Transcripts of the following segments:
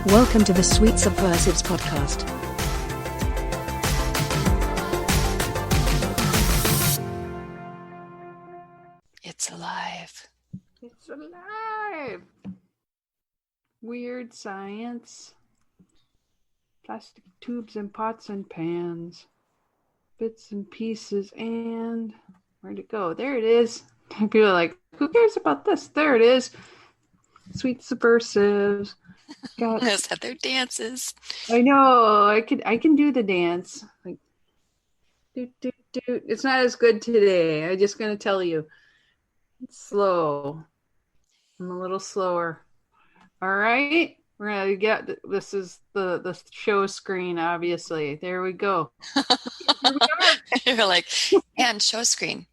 Welcome to the Sweet Subversives podcast. It's alive. It's alive. Weird science. Plastic tubes and pots and pans. Bits and pieces and... Where'd it go? There it is. People are like, who cares about this? There it is. Sweet Subversives. Got... Let's have their dances. I know. I can do the dance. Like, doot, doot, doot. It's not as good today. I'm just going to tell you. It's slow. I'm a little slower. All right. We're going to get, this is the show screen, obviously. There we go. Here we are. You're like, and show screen.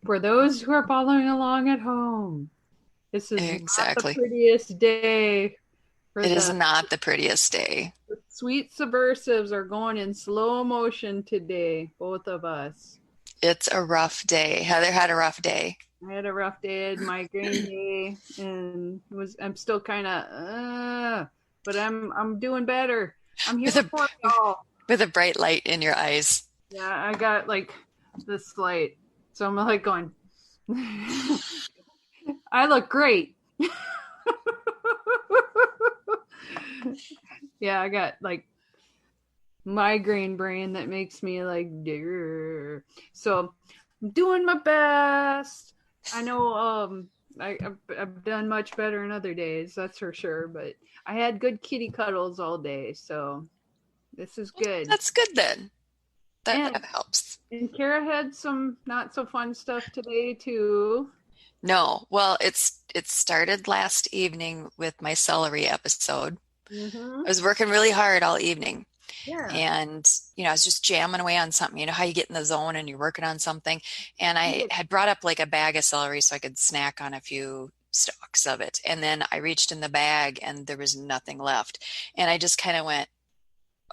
For those who are following along at home, this is exactly not the prettiest day. It is not the prettiest day. The Sweet Subversives are going in slow motion today, both of us. It's a rough day. Heather had a rough day. I had a rough day, I had migraine day, and I'm still kind of, but I'm doing better. I'm here for y'all. With a bright light in your eyes. Yeah, I got like this light, so I'm like going. I look great. Yeah, I got like migraine brain that makes me like, Durr. So I'm doing my best. I know I've done much better in other days, that's for sure, but I had good kitty cuddles all day, so this is good. That's good then. That helps. And Kara had some not so fun stuff today too. No, well, it started last evening with my celery episode. Mm-hmm. I was working really hard all evening. Yeah. And, I was just jamming away on something. You know how you get in the zone and you're working on something? And I had brought up like a bag of celery so I could snack on a few stalks of it. And then I reached in the bag and there was nothing left. And I just kind of went,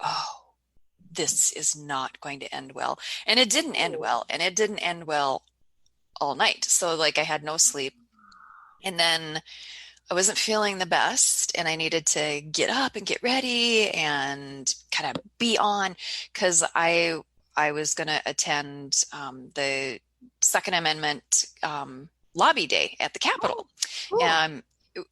oh, this is not going to end well. And it didn't end well. And it didn't end well all night. So like I had no sleep. And then I wasn't feeling the best and I needed to get up and get ready and kind of be on because I was going to attend the Second Amendment lobby day at the Capitol. Oh.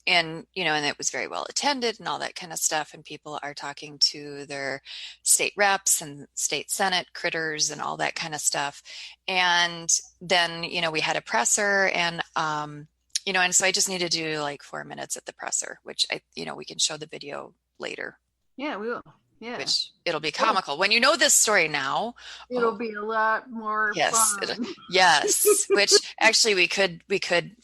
And it was very well attended and all that kind of stuff. And people are talking to their state reps and state Senate critters and all that kind of stuff. And then, we had a presser and, and so I just need to do like 4 minutes at the presser, which we can show the video later. Yeah, we will. Yeah. Which it'll be comical. When you know this story now, it'll be a lot more fun. Yes. Which actually we could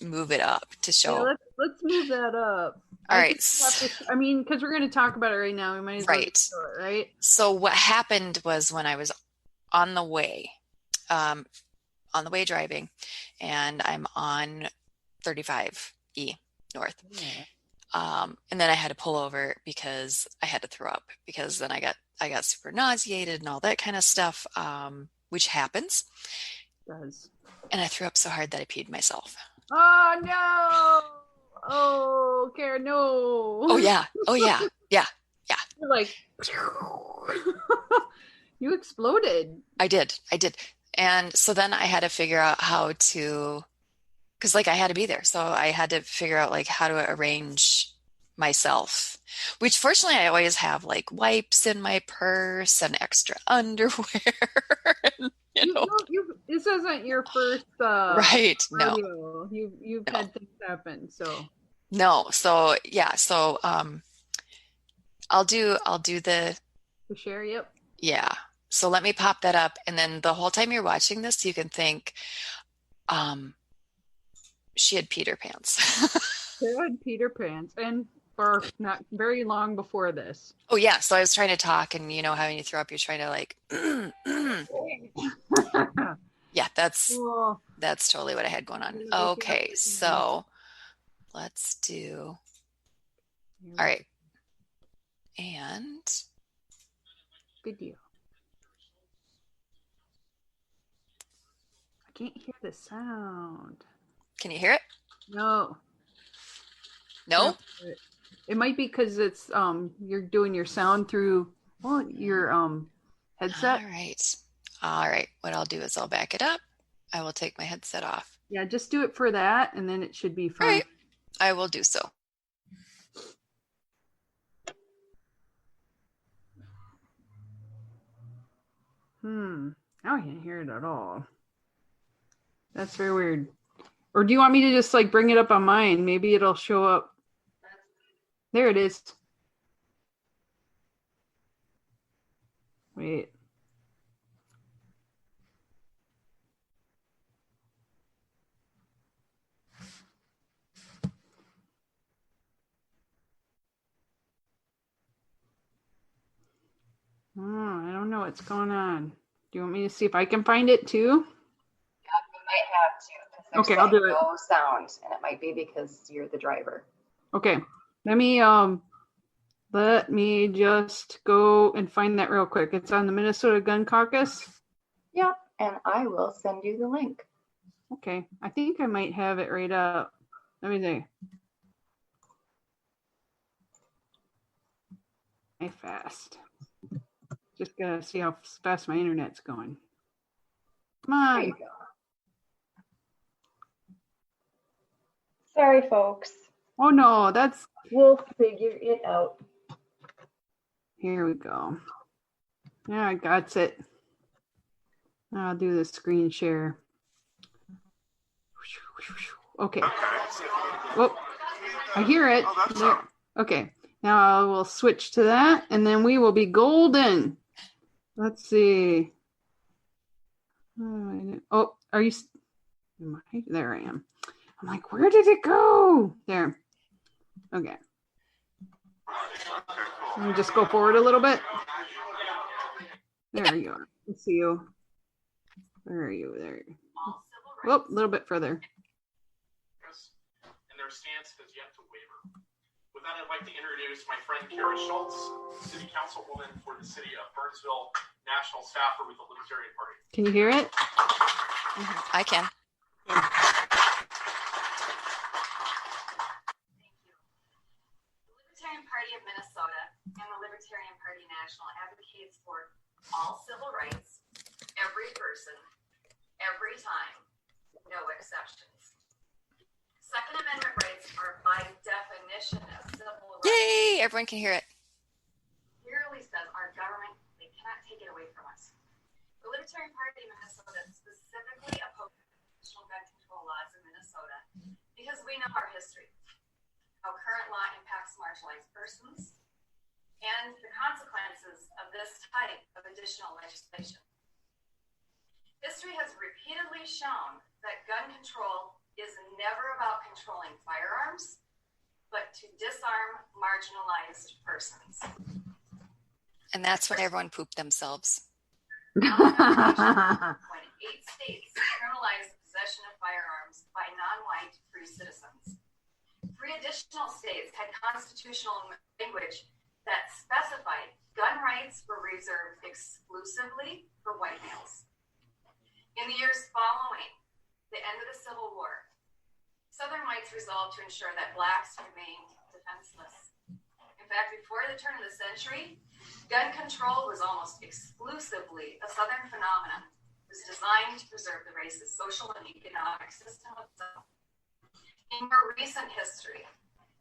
move it up to show. Yeah, let's move that up. All right. Because we're going to talk about it right now. We might as well show it, right? So what happened was when I was on the way driving, and I'm on 35E North. Yeah. And then I had to pull over because I had to throw up because then I got super nauseated and all that kind of stuff, which happens. It does. And I threw up so hard that I peed myself. Oh no! Oh, Kara, no! Oh yeah! Yeah. You're like, you exploded. I did. And so then I had to figure out how to. Because I had to be there. So I had to figure out how to arrange myself, which fortunately I always have wipes in my purse and extra underwear. This isn't your first right. rodeo. You've had things happen. So no. So yeah. So I'll do the share. Yep. Yeah. So let me pop that up. And then the whole time you're watching this, you can think, she had Peter pants. She had Peter pants, and for not very long before this. Oh yeah, so I was trying to talk, and having you throw up, you're trying to yeah, that's totally what I had going on. Okay, so let's do. All right, and video. I can't hear the sound. Can you hear it? No. No? It might be because it's you're doing your sound through your headset. All right. What I'll do is I'll back it up. I will take my headset off. Yeah, just do it for that, and then it should be All fine. right. I will do so. I can't hear it at all. That's very weird. Or do you want me to just like bring it up on mine? Maybe it'll show up. There it is. Wait. Oh, I don't know what's going on. Do you want me to see if I can find it too? Yeah, you might have to. Okay, I'll do it. No sound, and it might be because you're the driver. Okay. Let me just go and find that real quick. It's on the Minnesota Gun Caucus. Yeah, and I will send you the link. Okay. I think I might have it right up. Let me see. Hey, fast. Just gotta see how fast my internet's going. Come on. There you go. Sorry, folks. Oh no, that's. We'll figure it out. Here we go. Yeah, I got it. I'll do the screen share. Okay. Oh, I hear it. There. Okay. Now I will switch to that, and then we will be golden. Let's see. Oh, are you? There I am. I'm like, where did it go? There. Okay. Let me just go forward a little bit. There you are. Let's see you. Where are you? There. Oh, a little bit further. And their stance has yet to waver. With that, I'd like to introduce my friend Carrie Schultz, City Councilwoman for the City of Burnsville, National Staffer with the Libertarian Party. Can you hear it? I can. Libertarian Party of Minnesota and the Libertarian Party National advocates for all civil rights, every person, every time, no exceptions. Second Amendment rights are by definition of civil rights. Yay! Everyone can hear it. Clearly says our government, they cannot take it away from us. The Libertarian Party of Minnesota specifically opposes additional gun control laws in Minnesota because we know our history, how current law impacts marginalized persons, and the consequences of this type of additional legislation. History has repeatedly shown that gun control is never about controlling firearms, but to disarm marginalized persons. And that's when everyone pooped themselves. When 8 states criminalized the possession of firearms by non-white free citizens. 3 additional states had constitutional language that specified gun rights were reserved exclusively for white males. In the years following the end of the Civil War, Southern whites resolved to ensure that blacks remained defenseless. In fact, before the turn of the century, gun control was almost exclusively a Southern phenomenon. It was designed to preserve the race's social and economic system itself. In more recent history,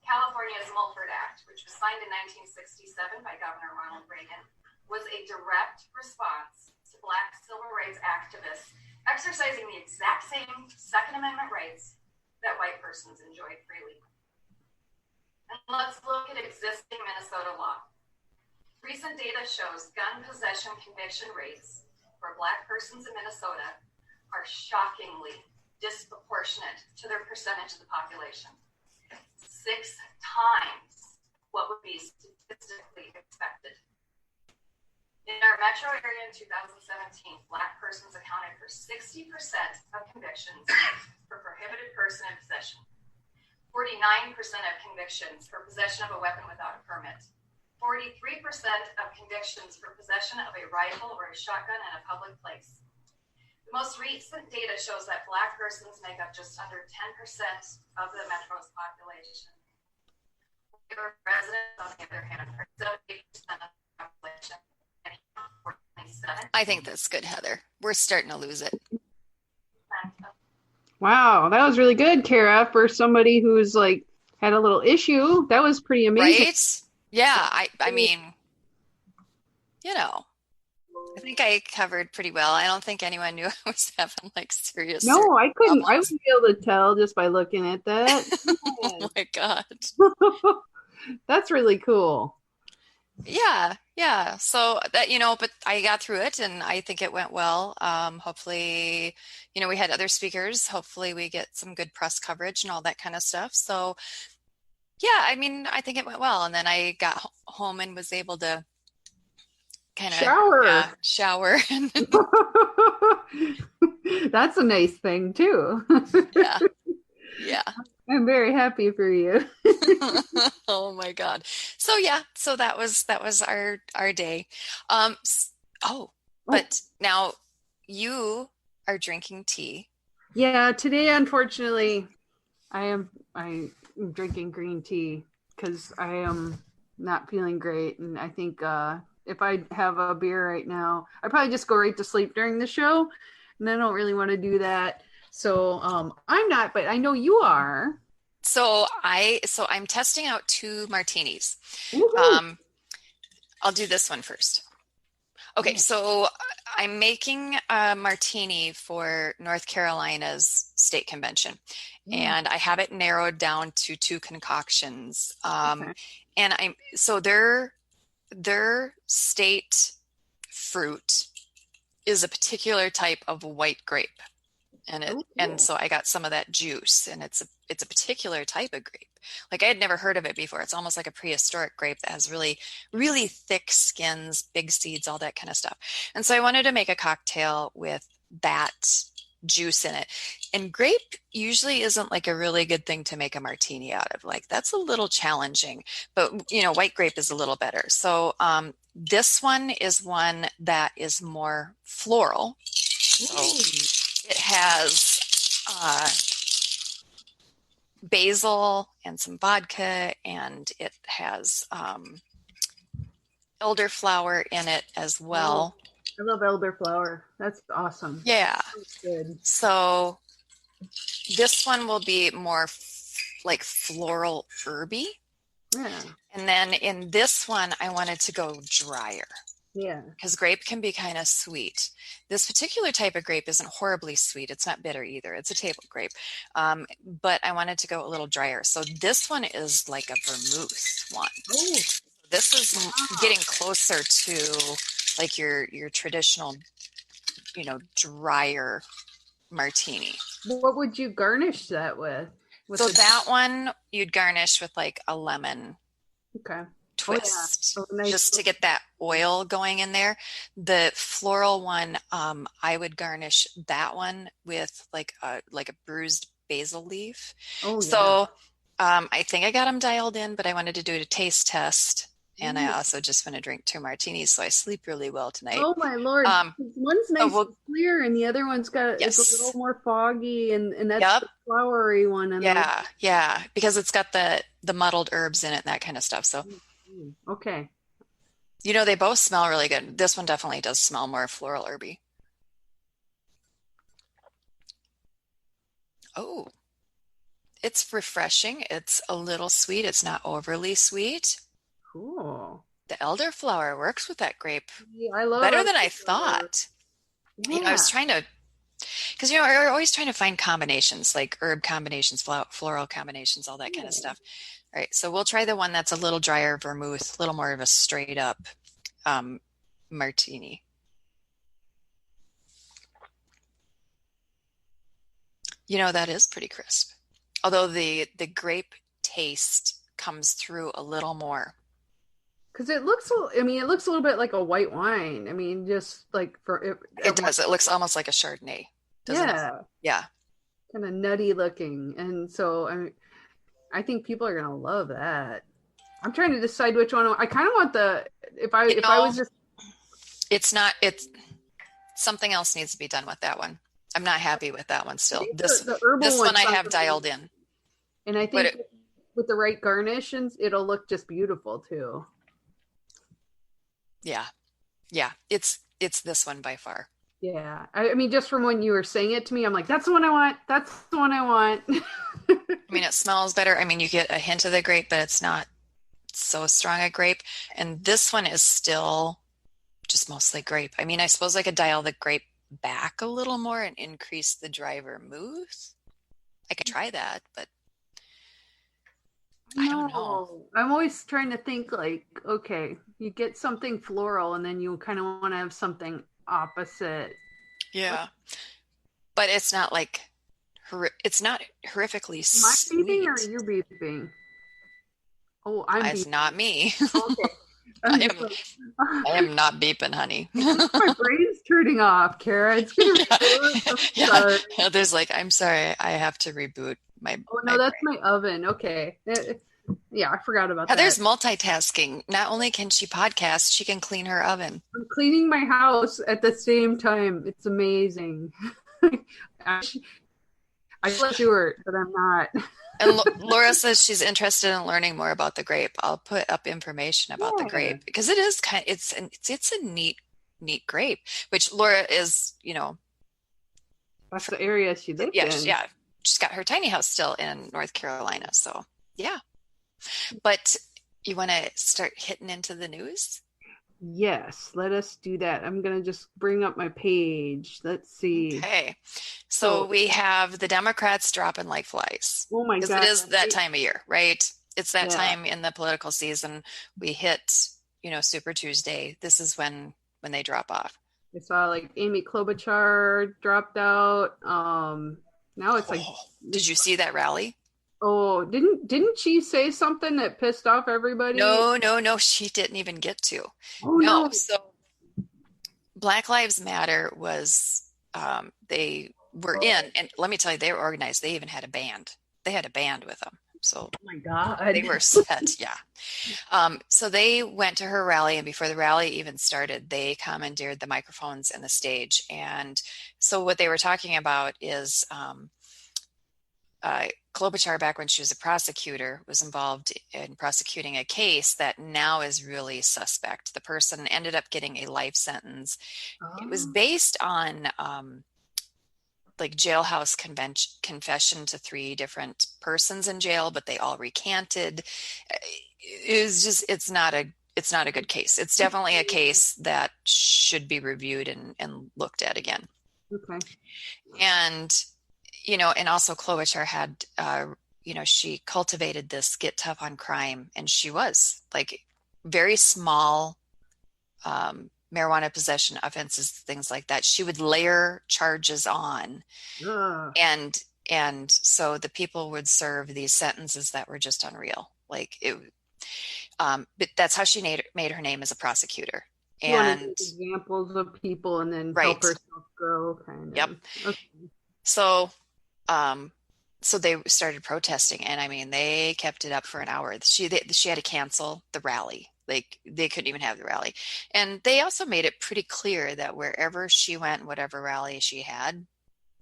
California's Mulford Act, which was signed in 1967 by Governor Ronald Reagan, was a direct response to Black civil rights activists exercising the exact same Second Amendment rights that white persons enjoyed freely. And let's look at existing Minnesota law. Recent data shows gun possession conviction rates for Black persons in Minnesota are shockingly disproportionate to their percentage of the population. 6 times what would be statistically expected. In our metro area in 2017, Black persons accounted for 60% of convictions for prohibited person in possession, 49% of convictions for possession of a weapon without a permit, 43% of convictions for possession of a rifle or a shotgun in a public place. The most recent data shows that Black persons make up just under 10% of the metro's population. residents, on the other hand, are 78% of the population. And 27% I think that's good, Heather. We're starting to lose it. of Wow, that was really good, Kara, for somebody who's like had a little issue. That was pretty amazing. Right? Yeah. I mean, I think I covered pretty well. I don't think anyone knew I was having like serious No, I couldn't. I problems. wouldn't be able to tell just by looking at that. Oh my God. That's really cool. Yeah. So that, but I got through it and I think it went well. Hopefully, we had other speakers. Hopefully we get some good press coverage and all that kind of stuff. So yeah, I mean, I think it went well. And then I got home and was able to kind of Shower. shower. And That's a nice thing too. yeah. I'm very happy for you. Oh my God. So yeah, so that was our day. But now you are drinking tea. Yeah, today unfortunately I'm drinking green tea because I am not feeling great, and I think if I have a beer right now, I probably just go right to sleep during the show, and I don't really want to do that. So I'm not, but I know you are. So I'm testing out 2 martinis. Woohoo. I'll do this one first. Okay, so I'm making a martini for North Carolina's state convention, and I have it narrowed down to 2 concoctions. And their state fruit is a particular type of white grape. And so I got some of that juice, and it's a particular type of grape. Like I had never heard of it before. It's almost like a prehistoric grape that has really, really thick skins, big seeds, all that kind of stuff. And so I wanted to make a cocktail with that juice in it. And grape usually isn't like a really good thing to make a martini out of. Like that's a little challenging, but white grape is a little better. So this one is one that is more floral. So it has basil and some vodka, and it has elderflower in it as well. I love elderflower. That's awesome. Yeah. That's good. So this one will be more like floral herby. Yeah. And then in this one, I wanted to go drier. Yeah. Because grape can be kind of sweet. This particular type of grape isn't horribly sweet. It's not bitter either. It's a table grape. But I wanted to go a little drier. So this one is like a vermouth one. Oh. This is getting closer to like your traditional, drier martini. What would you garnish that with? So that one you'd garnish with like a lemon twist, nice. Just to get that oil going in there. The floral one, I would garnish that one with like a bruised basil leaf. So I think I got them dialed in, but I wanted to do a taste test. And I also just want to drink 2 martinis, so I sleep really well tonight. Oh my Lord. One's nice and clear, and the other one's got it's a little more foggy, and that's the flowery one. And yeah, because it's got the muddled herbs in it and that kind of stuff. So okay. They both smell really good. This one definitely does smell more floral herby. Oh, it's refreshing. It's a little sweet. It's not overly sweet. Cool. The elderflower works with that grape I love better than I thought. Yeah. I was trying to, because we're always trying to find combinations, like herb combinations, floral combinations, all that kind of stuff. All right, so we'll try the one that's a little drier vermouth, a little more of a straight up martini. That is pretty crisp. Although the grape taste comes through a little more. Because it looks a little bit like a white wine. I mean, just like it does. It looks almost like a Chardonnay, doesn't it? Yeah. Kind of nutty looking, and so I think people are gonna love that. I'm trying to decide which one. I kind of want if I was just. It's something else needs to be done with that one. I'm not happy with that one still. This one I have dialed in. And I think with the right garnish, and it'll look just beautiful too. Yeah. It's this one by far. Yeah. I mean, just from when you were saying it to me, I'm like, that's the one I want. That's the one I want. I mean, it smells better. I mean, you get a hint of the grape, but it's not so strong a grape. And this one is still just mostly grape. I mean, I suppose I could dial the grape back a little more and increase the dry vermouth. I could try that, but I don't know. I'm always trying to think like, okay, you get something floral and then you kind of want to have something opposite. Yeah. But it's not like, it's not horrifically Am I sweet. beeping or you're beeping? Oh, I'm It's beeping. not me. Okay. I am not beeping, honey. My brain's turning off, Kara. It's gonna reboot. Yeah. There's like, I'm sorry, I have to reboot my. Oh no, that's my oven. Okay. Yeah, I forgot about that. Heather's multitasking. Not only can she podcast, she can clean her oven. I'm cleaning my house at the same time. It's amazing. I let Stuart, but I'm not. And Laura says she's interested in learning more about the grape. I'll put up information about the grape because it is it's a neat grape, which Laura is, That's the area she lives in. Yeah. She's got her tiny house still in North Carolina. So yeah. But you want to start hitting into the news? Yes, let us do that. I'm going to just bring up my page. Let's see. Okay. So we have the Democrats dropping like flies. Oh my God. Because it is that time of year, right? It's that time in the political season. We hit, Super Tuesday. This is when they drop off. I saw like Amy Klobuchar dropped out. Now it's like. Did you see that rally? Oh, didn't she say something that pissed off everybody? No, she didn't even get to. Oh, no. So Black Lives Matter was, they were in, and let me tell you, they were organized. They even had a band. They had a band with them. So oh my God, they were set. Yeah. So they went to her rally, and before the rally even started, they commandeered the microphones and the stage. And so what they were talking about is, Klobuchar, back when she was a prosecutor, was involved in prosecuting a case that now is really suspect. The person ended up getting a life sentence. It was based on like jailhouse confession to 3 different persons in jail, but they all recanted. It's not a good case. It's definitely a case that should be reviewed and looked at again. Okay. And and also Klobuchar had, she cultivated this get tough on crime, and she was like very small marijuana possession offenses, things like that. She would layer charges on, and so the people would serve these sentences that were just unreal. Like it, but that's how she made her name as a prosecutor. And examples of people, and then right. help herself grow, kind of. Yep. Okay. So they started protesting, and I mean, they kept it up for an hour. She had to cancel the rally. Like they couldn't even have the rally. And they also made it pretty clear that wherever she went, whatever rally she had,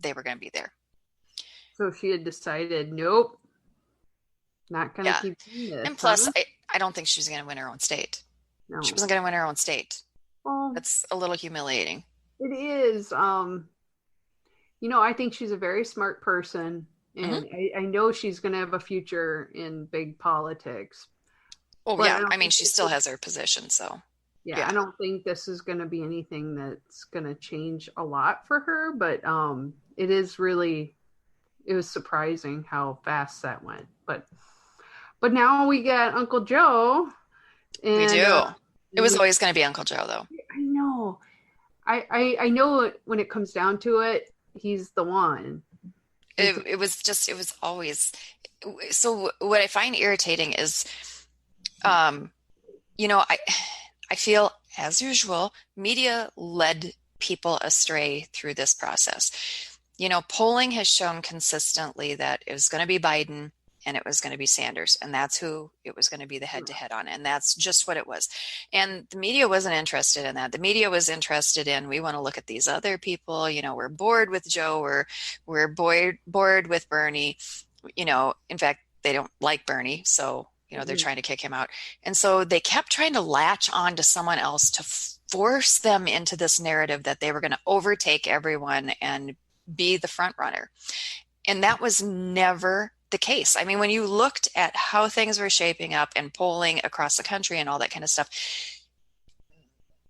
they were going to be there. So she had decided, nope, not going to keep doing this. And plus, I don't think she was going to win her own state. No. She wasn't going to win her own state. Well, that's a little humiliating. It is. I think she's a very smart person, and I know she's going to have a future in big politics. Oh, but yeah. I mean, she still has her position, so. Yeah, I don't think this is going to be anything that's going to change a lot for her, but it was surprising how fast that went. But now we got Uncle Joe. And, we do. It was always going to be Uncle Joe, though. I know. I know when it comes down to it, he's the one. It was always. So what I find irritating is, I feel, as usual, media led people astray through this process. Polling has shown consistently that it was going to be Biden and it was going to be Sanders, and that's who it was going to be the head-to-head on, and that's just what it was. And the media wasn't interested in that. The media was interested in, we want to look at these other people. We're bored with Joe. We're bored with Bernie. In fact, they don't like Bernie. So, they're trying to kick him out. And so they kept trying to latch on to someone else to force them into this narrative that they were going to overtake everyone and be the front runner. And that was never the case. I mean, when you looked at how things were shaping up and polling across the country and all that kind of stuff,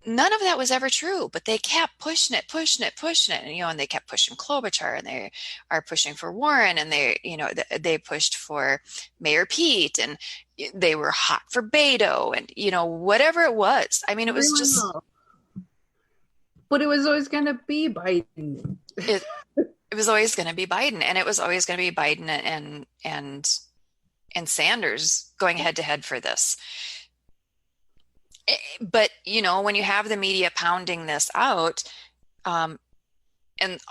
none of that was ever true, but they kept pushing it. And they kept pushing Klobuchar, and they are pushing for Warren, and they pushed for Mayor Pete, and they were hot for Beto, and, whatever it was. I mean, it was just, but it was always going to be Biden. It was always going to be Biden, and it was always going to be Biden and Sanders going head to head for this. But, when you have the media pounding this out, and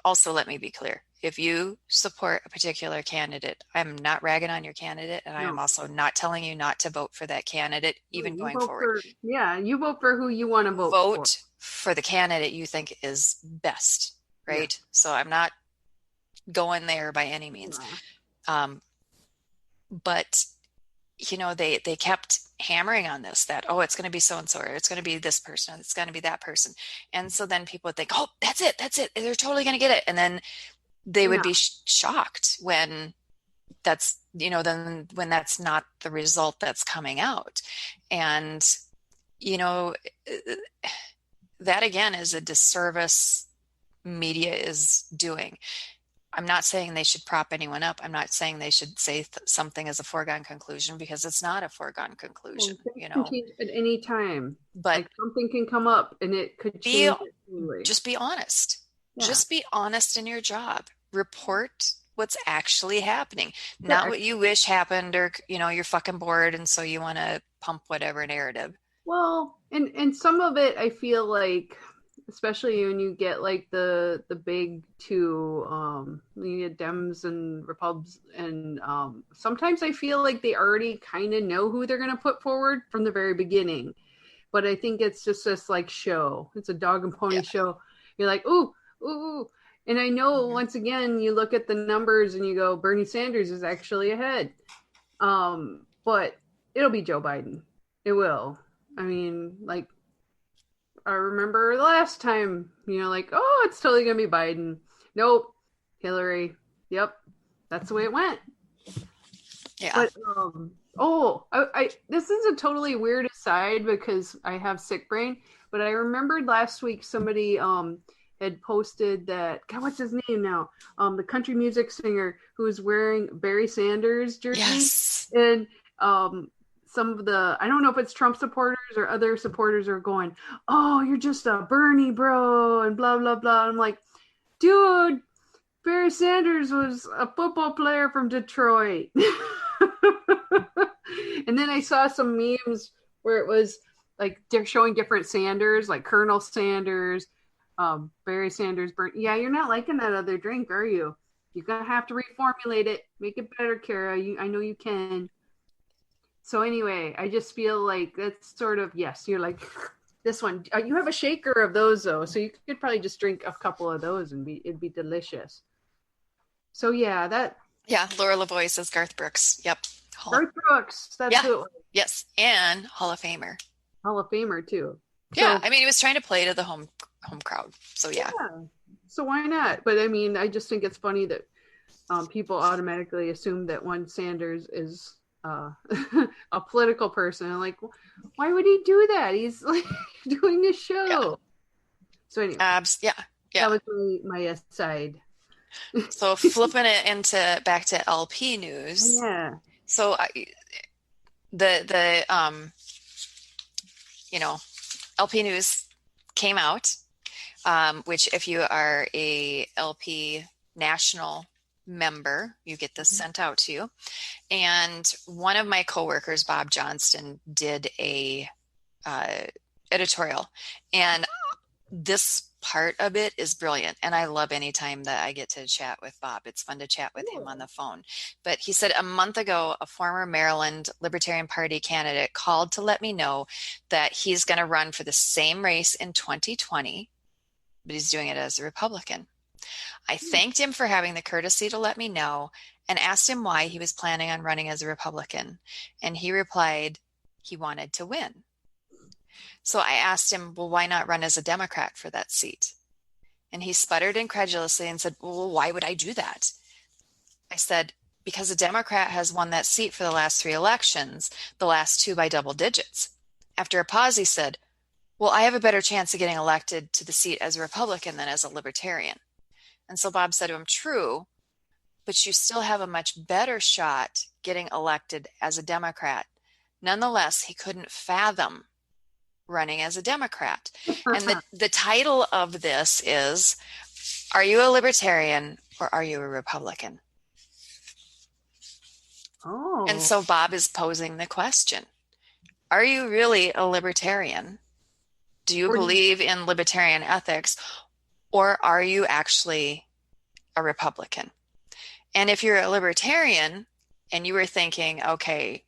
also let me be clear, if you support a particular candidate, I'm not ragging on your candidate, and I am also not telling you not to vote for that candidate, even going forward. You vote for who you want to vote for the candidate you think is best, right? Yeah. So I'm not going there by any means. But they kept hammering on this, that, it's going to be so-and-so, or it's going to be this person, it's going to be that person. And so then people would think, that's it. They're totally going to get it. And then they would be shocked when that's, then when that's not the result that's coming out. And, that again is a disservice media is doing. I'm not saying they should prop anyone up. I'm not saying they should say something as a foregone conclusion, because it's not a foregone conclusion. Can change at any time, but something can come up and it could change. Just be honest. Yeah. Just be honest in your job. Report what's actually happening, not what you wish happened, or you're fucking bored and so you want to pump whatever narrative. Well, and some of it, I feel like, especially when you get like the big two, you get Dems and Repubs, and sometimes I feel like they already kind of know who they're going to put forward from the very beginning. But I think it's just this like show. It's a dog and pony show. You're like, ooh. And I know once again, you look at the numbers and you go, Bernie Sanders is actually ahead. But it'll be Joe Biden. It will. I mean, like, I remember the last time, it's totally going to be Biden. Nope. Hillary. Yep. That's the way it went. Yeah. But, this is a totally weird aside because I have sick brain, but I remembered last week somebody, had posted that, God, what's his name now? The country music singer who was wearing Barry Sanders jersey. Yes. And, some of the, I don't know if it's Trump supporters or other supporters are going, you're just a Bernie bro and blah, blah, blah. I'm like, dude, Barry Sanders was a football player from Detroit. And then I saw some memes where it was like, they're showing different Sanders, like Colonel Sanders, Barry Sanders, Bernie. Yeah, you're not liking that other drink, are you? You're going to have to reformulate it. Make it better, Kara. I know you can. So anyway, I just feel like that's sort of, yes, you're like, this one. You have a shaker of those, though, so you could probably just drink a couple of those and it'd be delicious. So yeah, that. Yeah, Laura Lavoie says Garth Brooks. Yep. Garth Brooks. That's who. Yes, and Hall of Famer. Hall of Famer, too. Yeah, so, I mean, he was trying to play to the home crowd, so yeah. So why not? But I mean, I just think it's funny that people automatically assume that one Sanders is a political person. I'm like, why would he do that? He's like doing a show. Yeah. So anyway, that was my aside. So flipping it back to LP news. Yeah. So the LP news came out, which if you are a LP national member, you get this sent out to you. And one of my coworkers, Bob Johnston, did a editorial, and this part of it is brilliant. And I love any time that I get to chat with Bob. It's fun to chat with him on the phone. But he said a month ago, a former Maryland Libertarian Party candidate called to let me know that he's going to run for the same race in 2020, but he's doing it as a Republican. I thanked him for having the courtesy to let me know, and asked him why he was planning on running as a Republican. And he replied he wanted to win. So I asked him, well, why not run as a Democrat for that seat? And he sputtered incredulously and said, well, why would I do that? I said, because a Democrat has won that seat for the last 3 elections, the last 2 by double digits. After a pause, he said, well, I have a better chance of getting elected to the seat as a Republican than as a Libertarian. And so Bob said to him, true, but you still have a much better shot getting elected as a Democrat. Nonetheless, he couldn't fathom running as a Democrat. And the title of this is, are you a Libertarian or are you a Republican? Oh. And so Bob is posing the question, are you really a Libertarian? Do you believe in libertarian ethics, or are you actually a Republican? And if you're a Libertarian and you were thinking, okay,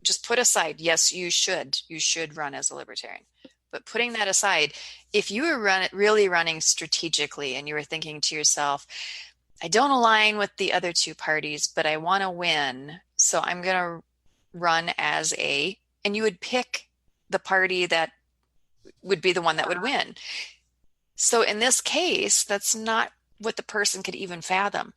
just put aside, yes, you should run as a Libertarian. But putting that aside, if you were really running strategically and you were thinking to yourself, I don't align with the other 2 parties, but I want to win, so I'm going to run as and you would pick the party that would be the one that would win. So in this case, that's not what the person could even fathom.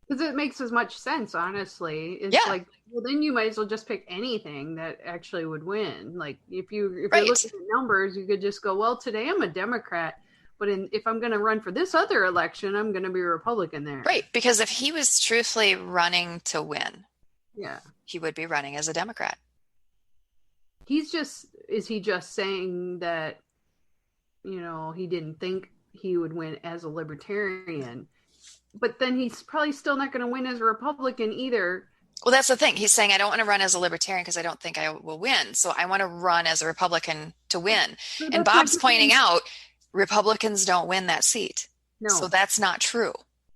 Because it makes as much sense, honestly. It's like, well, then you might as well just pick anything that actually would win. Like, if you're looking at numbers, you could just go, well, today I'm a Democrat, but if I'm going to run for this other election, I'm going to be a Republican there. Right, because if he was truthfully running to win, he would be running as a Democrat. Is he just saying that, he didn't think he would win as a Libertarian? But then he's probably still not going to win as a Republican either. Well, that's the thing. He's saying, I don't want to run as a Libertarian because I don't think I will win. So I want to run as a Republican to win. So and Bob's pointing out, Republicans don't win that seat. No. So that's not true.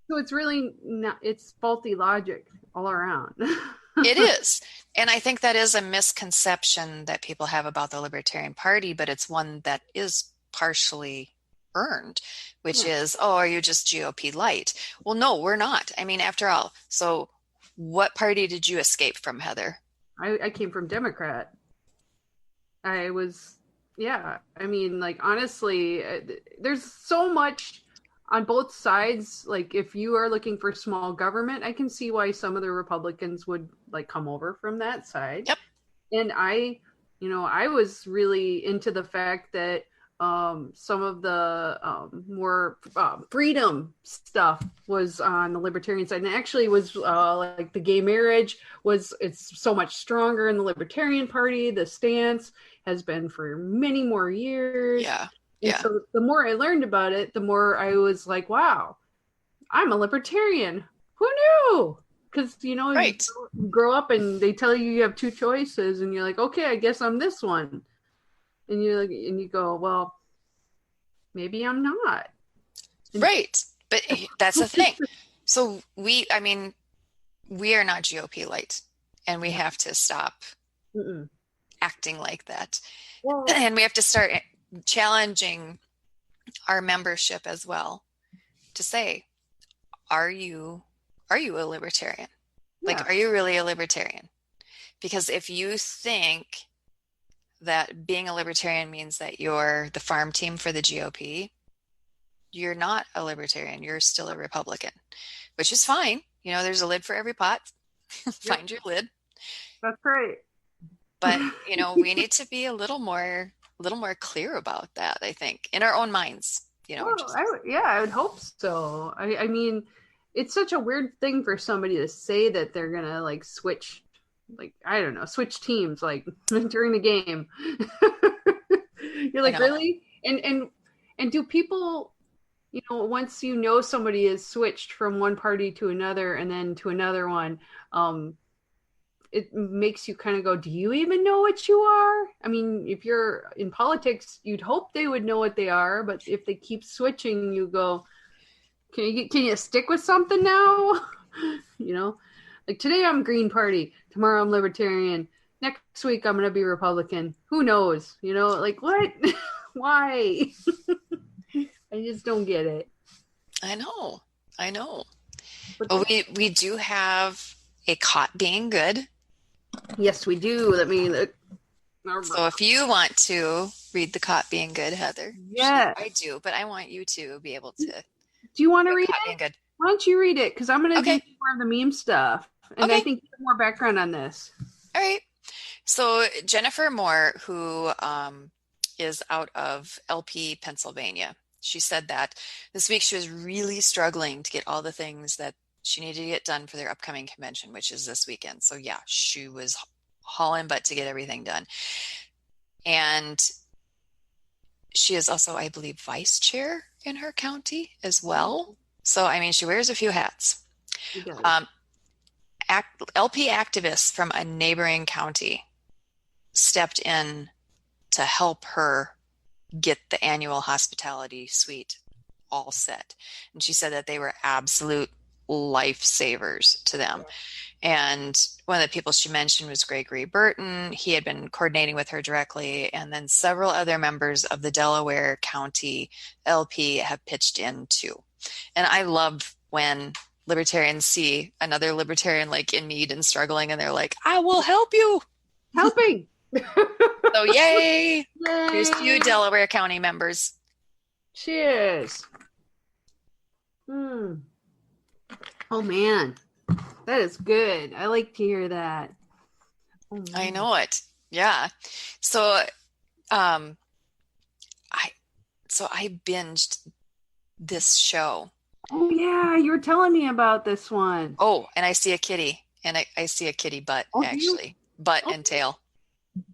So it's really not, it's faulty logic all around. It is. And I think that is a misconception that people have about the Libertarian Party, but it's one that is partially earned, which is, are you just GOP light? Well, no, we're not. I mean, after all, so what party did you escape from, Heather? I came from Democrat. I was, I mean, like, honestly, there's so much on both sides. Like, if you are looking for small government, I can see why some of the Republicans would like come over from that side. Yep. And I was really into the fact that some of the more freedom stuff was on the Libertarian side, and actually was like the gay marriage it's so much stronger in the Libertarian Party. The stance has been for many more years. And so the more I learned about it, the more I was like, wow, I'm a Libertarian. Who knew? Because, you grow up and they tell you have 2 choices and you're like, okay, I guess I'm this one. And you're like, and you go, well, maybe I'm not. Right. But that's the thing. So we are not GOP light, and we have to stop acting like that. Well, and we have to start challenging our membership as well to say, are you a Libertarian? Like, are you really a Libertarian? Because if you think that being a Libertarian means that you're the farm team for the GOP, you're not a Libertarian. You're still a Republican, which is fine. There's a lid for every pot. Find your lid. That's right. But, we need to be a little more clear about that, I think, in our own minds. I would hope so. I mean, it's such a weird thing for somebody to say that they're going to like switch, like, I don't know, switch teams like during the game. You're like, really? And do people, once somebody is switched from one party to another and then to another one, it makes you kind of go, do you even know what you are? I mean, if you're in politics, you'd hope they would know what they are, but if they keep switching, you go, can you stick with something now? Like today I'm Green Party, tomorrow I'm Libertarian, next week I'm going to be Republican. Who knows? Like what? Why? I just don't get it. I know. Well, we do have a caught being good. Yes, we do. Let me look. So if you want to read the caught being good, Heather, Yes. I do, but I want you to be able to. Do you want to read read caught it? being good. Why don't you read it? Because I'm going to Okay. do more of the meme stuff. And I Okay. think you have more background on this. All right. So Jennifer Moore, who is out of LP, Pennsylvania, she said that this week she was really struggling to get all the things that she needed to get done for their upcoming convention, which is this weekend. So yeah, she was hauling butt to get everything done. And she is also, I believe, vice chair in her county as well. So, I mean, she wears a few hats. She does. LP activists from a neighboring county stepped in to help her get the annual hospitality suite all set. And she said that they were absolute lifesavers to them. And one of the people she mentioned was Gregory Burton. He had been coordinating with her directly. And then several other members of the Delaware County LP have pitched in too. And I love when libertarians see another libertarian like in need and struggling, and they're like, I will help you. Helping. So yay. Yay. Here's to you, Delaware County members. Cheers. Oh, man. That is good. I like to hear that. Oh, I know it. Yeah. So, I binged this show. Oh, yeah. You were telling me about this one. Oh, and I see a kitty, and I see a kitty butt, actually. Butt and tail.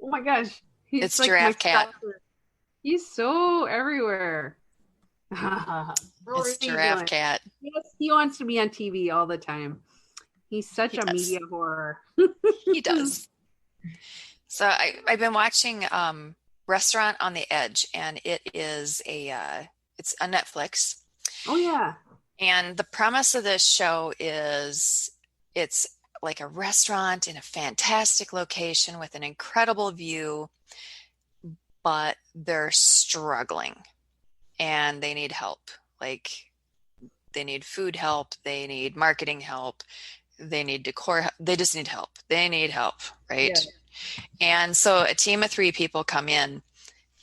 Oh, my gosh. It's like Giraffe Cat. Stalker. He's so everywhere. It's Giraffe Cat. Yes, he wants to be on TV all the time. He's such a media whore. He does. So I've been watching Restaurant on the Edge, and it is it's on Netflix. Oh, yeah. And the premise of this show is it's like a restaurant in a fantastic location with an incredible view, but they're struggling and they need help. Like they need food help, they need marketing help, they need decor, they just need help. They need help, right? Yeah. And so a team of 3 people come in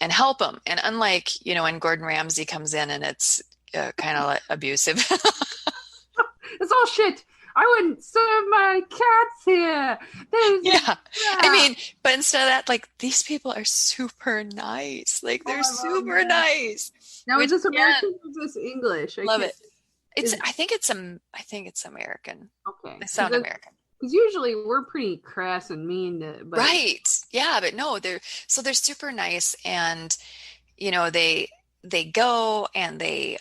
and help them. And unlike, when Gordon Ramsay comes in and it's kind of abusive. It's all shit. I wouldn't serve my cats here. Yeah. I mean, but instead of that, like, these people are super nice. Like, they're super nice. Now, is this American or is this English? Love it. I think it's American. Okay. They sound American. Because usually we're pretty crass and mean but... Right. Yeah, but no, they're super nice, and they go and they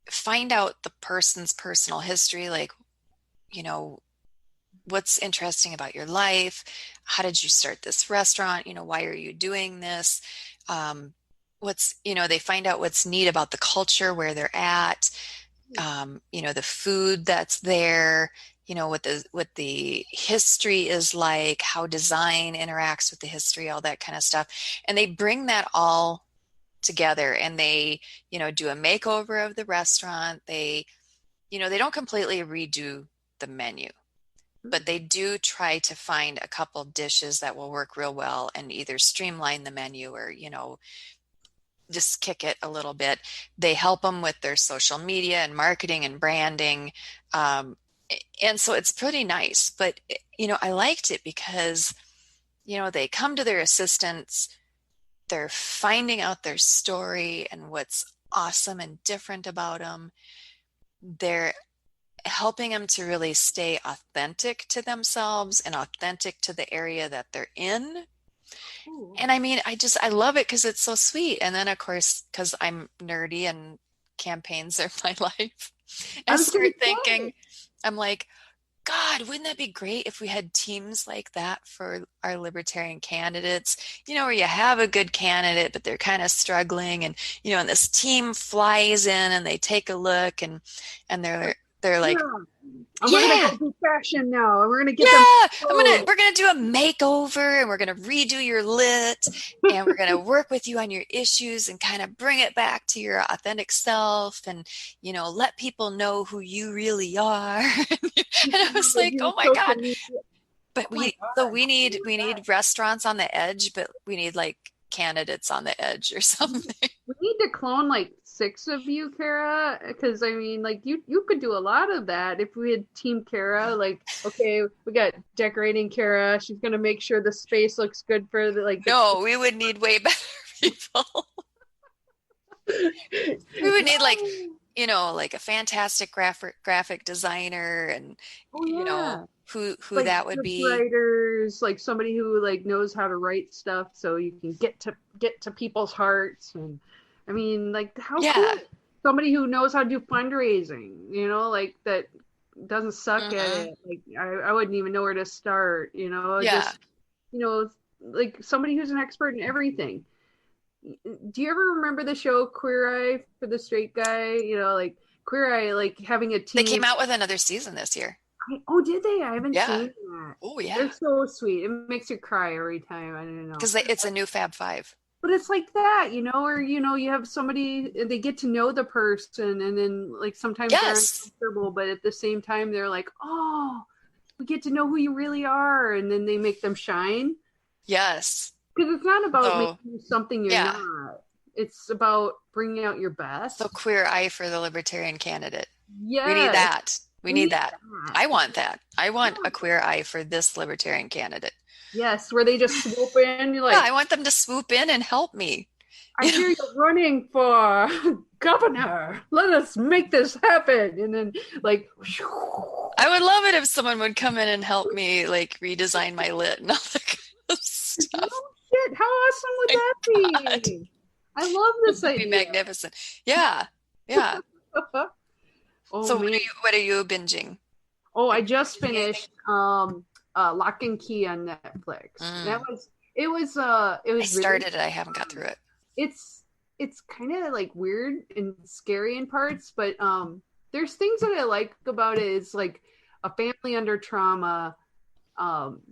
find out the person's personal history, like, what's interesting about your life, how did you start this restaurant, why are you doing this, they find out what's neat about the culture where they're at, the food that's there, what the history is like, how design interacts with the history, all that kind of stuff. And they bring that all together, and they, do a makeover of the restaurant. They, they don't completely redo the menu, but they do try to find a couple dishes that will work real well and either streamline the menu or, just kick it a little bit. They help them with their social media and marketing and branding. And so it's pretty nice, but, I liked it because, they come to their assistants, they're finding out their story and what's awesome and different about them. They're helping them to really stay authentic to themselves and authentic to the area that they're in. Ooh. And I mean, I love it because it's so sweet. And then, of course, because I'm nerdy and campaigns are my life, I start thinking, I'm like, God, wouldn't that be great if we had teams like that for our libertarian candidates, where you have a good candidate, but they're kind of struggling, and, and this team flies in and they take a look and they're like, And we're Yeah. gonna go do fashion now, and we're gonna get Yeah, them. we're gonna do a makeover, and we're gonna redo your lit, and we're gonna work with you on your issues and kind of bring it back to your authentic self, and let people know who you really are. And I was like, oh my Social God. media. But Oh my we need restaurants on the edge, but we need like candidates on the edge or something. We need to clone like 6 of you, Kara, because I mean, like you could do a lot of that if we had Team Kara. Like, okay, we got decorating Kara. She's gonna make sure the space looks good for the. No, we would need way better people. We would need like a fantastic graphic designer, and Oh yeah, who like that would script be. writers, like somebody who like knows how to write stuff so you can get to people's hearts. And I mean, like, how Yeah. cool. Somebody who knows how to do fundraising, like that doesn't suck at it. Like I wouldn't even know where to start, Yeah. just like somebody who's an expert in everything. Do you ever remember the show Queer Eye for the Straight Guy? Like Queer Eye, like having a They team. came out with another season this year. Oh, did they? I haven't Yeah. seen that. Oh yeah. They're so sweet. It makes you cry every time. I don't know. Because it's a new Fab Five. But it's like that, or you have somebody, they get to know the person, and then like sometimes they're uncomfortable, but at the same time they're like, oh, we get to know who you really are, and then they make them shine. Yes. Because it's not about making you something you're Yeah. not. It's about bringing out your best. So Queer Eye for the Libertarian candidate. Yes. We need that. We need that. I want that. I want a Queer Eye for this Libertarian candidate. Yes, where they just swoop in. You're like, yeah, I want them to swoop in and help me. I hear you're running for governor. Let us make this happen. And then, like, I would love it if someone would come in and help me, like, redesign my lit and all that kind of stuff. Oh, shit. How awesome would that be? I love this idea. It'd be magnificent. Yeah. Yeah. So man. what are you binging? Oh, I just finished Lock and Key on Netflix. It was I started it. I haven't got through it. It's kind of like weird and scary in parts, but there's things that I like about it. It's like a family under trauma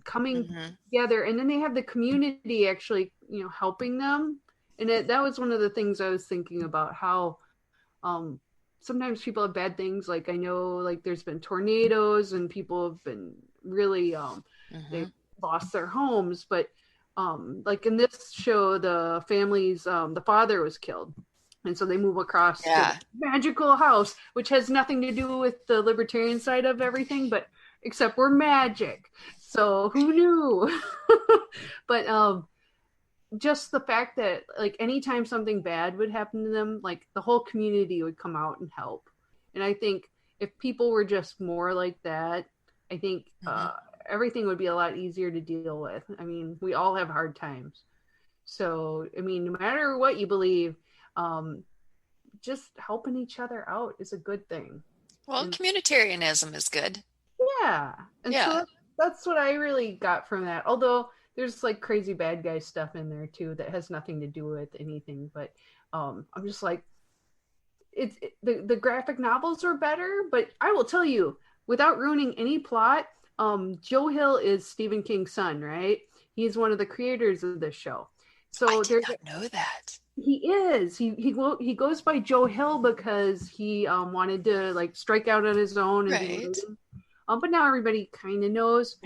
coming together, and then they have the community actually helping them. And that was one of the things I was thinking about, how sometimes people have bad things. Like I know like there's been tornadoes and people have been really they've lost their homes, but like in this show, the family's the father was killed, and so they move across to the magical house, which has nothing to do with the libertarian side of everything, but except we're magic. So who knew? But just the fact that like anytime something bad would happen to them, like the whole community would come out and help. And I think if people were just more like that, I think everything would be a lot easier to deal with. I mean, we all have hard times. So, I mean, no matter what you believe, just helping each other out is a good thing. Well, communitarianism is good. Yeah. And so that's what I really got from that. Although there's like crazy bad guy stuff in there too that has nothing to do with anything. But I'm just like, the graphic novels are better. But I will tell you, without ruining any plot, Joe Hill is Stephen King's son, right? He's one of the creators of this show. So I did not know that. He is. He goes by Joe Hill because he wanted to like strike out on his own. And but now everybody kind of knows.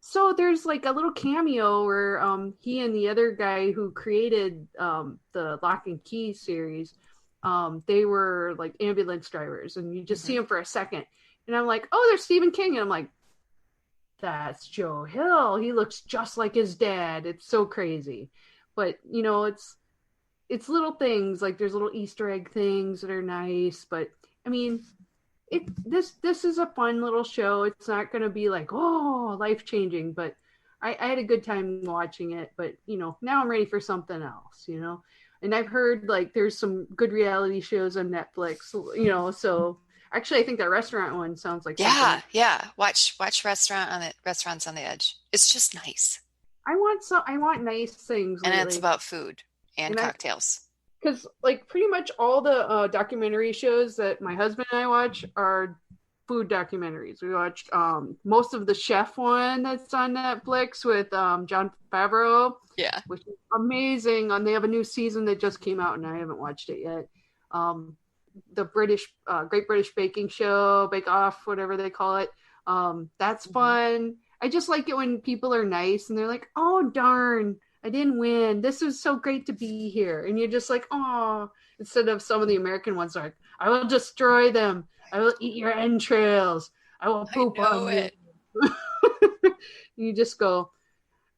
So there's like a little cameo where he and the other guy who created the Lock and Key series, they were like ambulance drivers, and you just see them for a second. And I'm like, oh, there's Stephen King. And I'm like, that's Joe Hill. He looks just like his dad. It's so crazy. But, it's little things. Like there's little Easter egg things that are nice. But, I mean, this is a fun little show. It's not going to be like, oh, life-changing. But I had a good time watching it. But, now I'm ready for something else, And I've heard, like, there's some good reality shows on Netflix, so... Actually, I think that restaurant one sounds like something. Yeah. Watch Restaurants on the Edge. It's just nice. I want nice things. And it's about food and cocktails. Because like pretty much all the documentary shows that my husband and I watch are food documentaries. We watched most of the chef one that's on Netflix with John Favreau. Yeah. Which is amazing. And they have a new season that just came out, and I haven't watched it yet. The Great British Baking Show, Bake Off, whatever they call it. That's fun. I just like it when people are nice and they're like, "Oh darn, I didn't win. This is so great to be here," and you're just like, "Oh." Instead of some of the American ones like, "I will destroy them. I will eat your entrails. I will poop on it. you." You just go,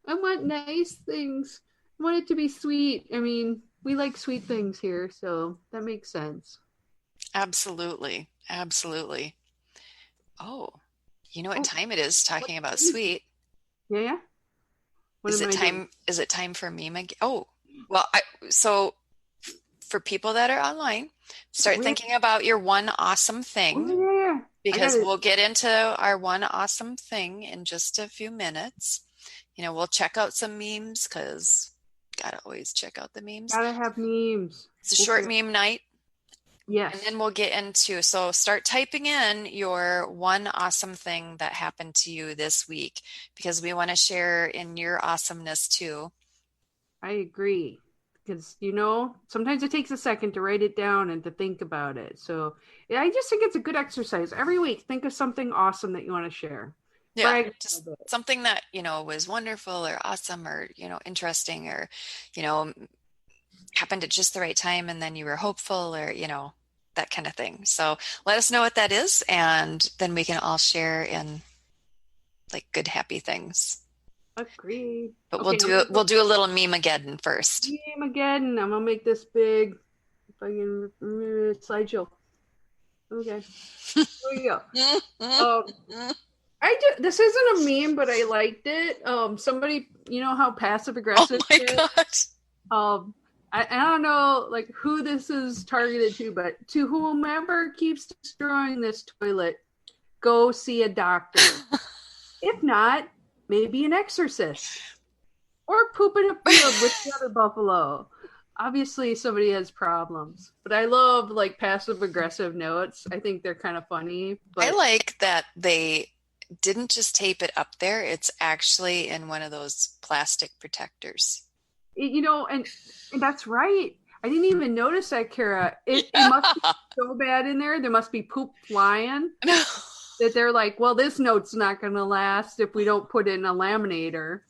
"I want nice things. I want it to be sweet." I mean, we like sweet things here, so that makes sense. Absolutely. Absolutely. Oh, you know what time it is talking about sweet? Yeah. What Is am it I time? doing? Is it time for meme again? Oh, well, so for people that are online, start thinking about your one awesome thing, Yeah. because we'll get into our one awesome thing in just a few minutes. We'll check out some memes because gotta always check out the memes. Gotta have memes. It's a short meme night. Yes. And then we'll get into, so start typing in your one awesome thing that happened to you this week, because we want to share in your awesomeness too. I agree. Because, sometimes it takes a second to write it down and to think about it. So yeah, I just think it's a good exercise. Every week, think of something awesome that you want to share. Yeah, just something that, was wonderful or awesome or, interesting or, happened at just the right time and then you were hopeful or, that kind of thing. So let us know what that is, and then we can all share in like good, happy things. Agreed. But we'll do a little meme-ageddon first. Meme-ageddon. I'm gonna make this big. If I can slideshow. Okay. Here we go. This isn't a meme, but I liked it. Somebody, how passive aggressive. Oh my god. I don't know like who this is targeted to, but to whomever keeps destroying this toilet, go see a doctor. If not, maybe an exorcist. Or poop in a field with the other buffalo. Obviously somebody has problems. But I love like passive aggressive notes. I think they're kind of funny. But I like that they didn't just tape it up there. It's actually in one of those plastic protectors. And that's right. I didn't even notice that, Kara. It must be so bad in there. There must be poop flying. That they're like, well, this note's not going to last if we don't put it in a laminator.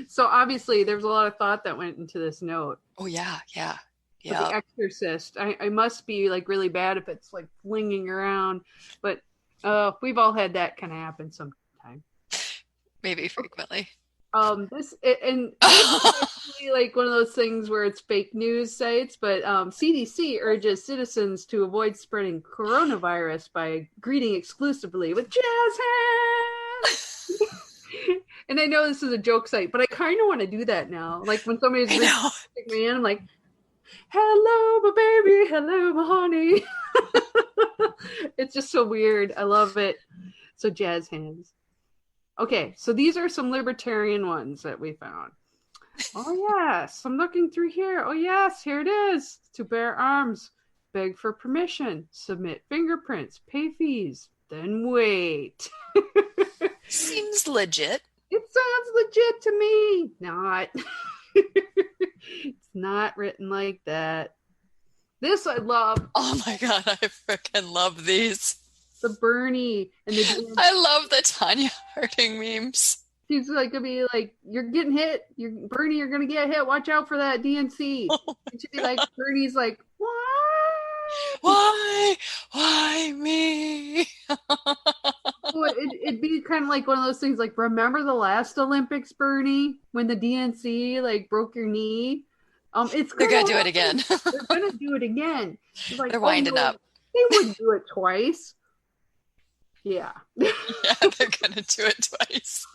So obviously there's a lot of thought that went into this note. Oh, yeah. The Exorcist. I must be like really bad if it's like flinging around. But we've all had that kind of happen sometime. Maybe frequently. This is actually like one of those things where it's fake news sites, but CDC urges citizens to avoid spreading coronavirus by greeting exclusively with jazz hands. And I know this is a joke site, but I kind of want to do that now. Like when somebody's greeting me, I'm like, "Hello, my baby. Hello, my honey." It's just so weird. I love it. So jazz hands. Okay, so these are some libertarian ones that we found. Oh, yes, I'm looking through here. Oh, yes, here it is. To bear arms, beg for permission, submit fingerprints, pay fees, then wait. Seems legit. It sounds legit to me. Not. It's not written like that. This I love. Oh, my God, I freaking love these. The Bernie and the I love the Tanya Harding memes. She's like gonna be like, "You're getting hit. Bernie, you're gonna get hit. Watch out for that DNC." And she'd be like, Bernie's like, "Why? Why me?" It'd be kind of like one of those things. Like, remember the last Olympics, Bernie, when the DNC like broke your knee? They're gonna do it again. They're gonna do it again. Like, they're winding up. They wouldn't do it twice. Yeah. Yeah, they're gonna do it twice.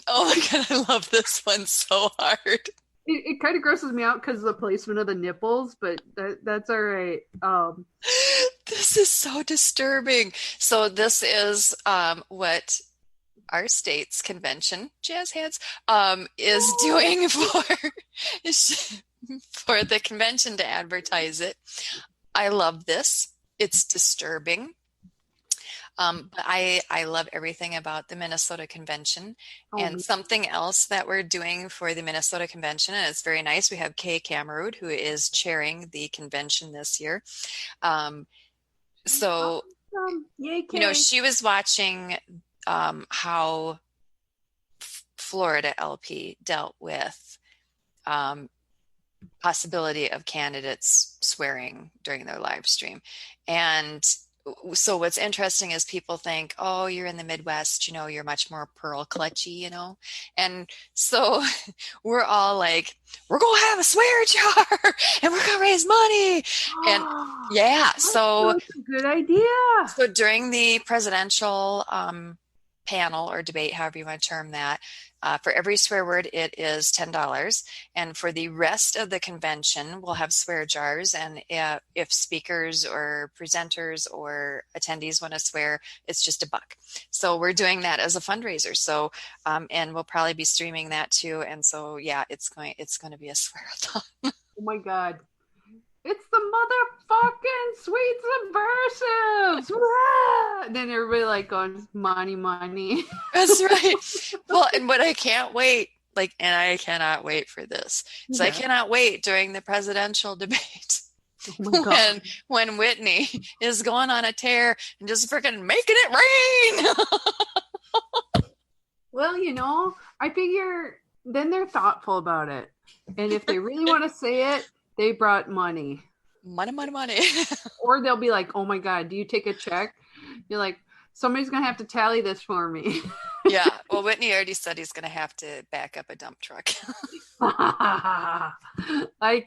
Oh my God, I love this one so hard. It kind of grosses me out because of the placement of the nipples, but that's all right. This is so disturbing. So this is what our state's convention, jazz hands, is doing for the convention to advertise it. I love this. it's disturbing. But I love everything about the Minnesota Convention. And something else that we're doing for the Minnesota Convention, and it's very nice. We have Kay Camerood, who is chairing the convention this year. So, Yay, you know, Kay. she was watching how Florida LP dealt with possibility of candidates swearing during their live stream. And so what's interesting is people think, oh, you're in the Midwest, you know, you're much more pearl clutchy, you know? And so we're all like, we're going to have a swear jar and we're going to raise money. And yeah, so That's a good idea. So during the presidential panel or debate, however you want to term that, for every swear word, it is $10. And for the rest of the convention, we'll have swear jars. And if speakers or presenters or attendees want to swear, it's just $1. So we're doing that as a fundraiser. So, and we'll probably be streaming that too. And so, yeah, it's going to be a swear-a-thon. Oh my God. It's the motherfucking Sweet Subversives! And then everybody like going, money, money. That's right. Well, and what I can't wait, and I cannot wait for this. So I cannot wait during the presidential debate when Whitney is going on a tear and just freaking making it rain. Well, you know, I figure then they're thoughtful about it. And if they really want to say it, they brought money. Money. Or they'll be like, oh my God, do you take a check? You're like, somebody's going to have to tally this for me. Yeah. Well, Whitney already said he's going to have to back up a dump truck. I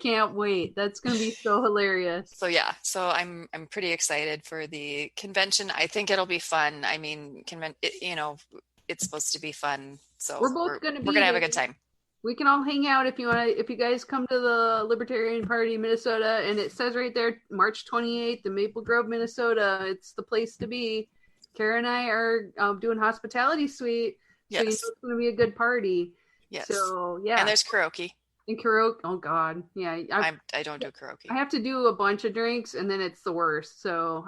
can't wait. That's going to be so hilarious. So yeah, so I'm pretty excited for the convention. I think it'll be fun. I mean, it's supposed to be fun. So we're going to have a good time. We can all hang out if you want to. If you guys come to the Libertarian Party, Minnesota, and it says right there, March 28th in Maple Grove, Minnesota. It's the place to be. Kara and I are doing hospitality suite, so you know it's going to be a good party. Yes. So yeah, and there's karaoke. And karaoke. Oh God, yeah. I don't do karaoke. I have to do a bunch of drinks, and then it's the worst. So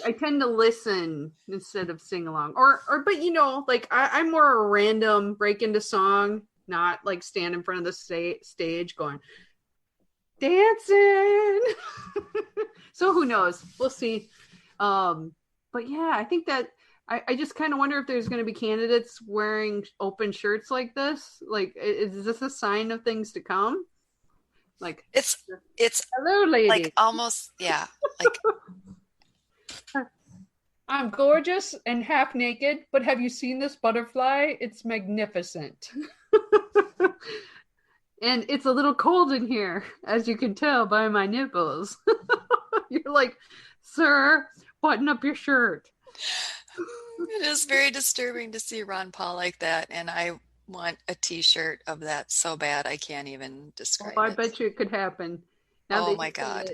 I tend to listen instead of sing along, or but you know, like I'm more a random break into song. Not like stand in front of the stage going dancing. So who knows? We'll see. But yeah, I think that I just kind of wonder if there's going to be candidates wearing open shirts like this. Like, is this a sign of things to come? Like it's hello, lady. Like almost, yeah. Like I'm gorgeous and half naked, but have you seen this butterfly? It's magnificent. And it's a little cold in here, as you can tell by my nipples. You're like, sir, button up your shirt. It is very disturbing to see Ron Paul like that, and I want a t-shirt of that so bad I can't even describe it. I bet you it could happen. Oh my God.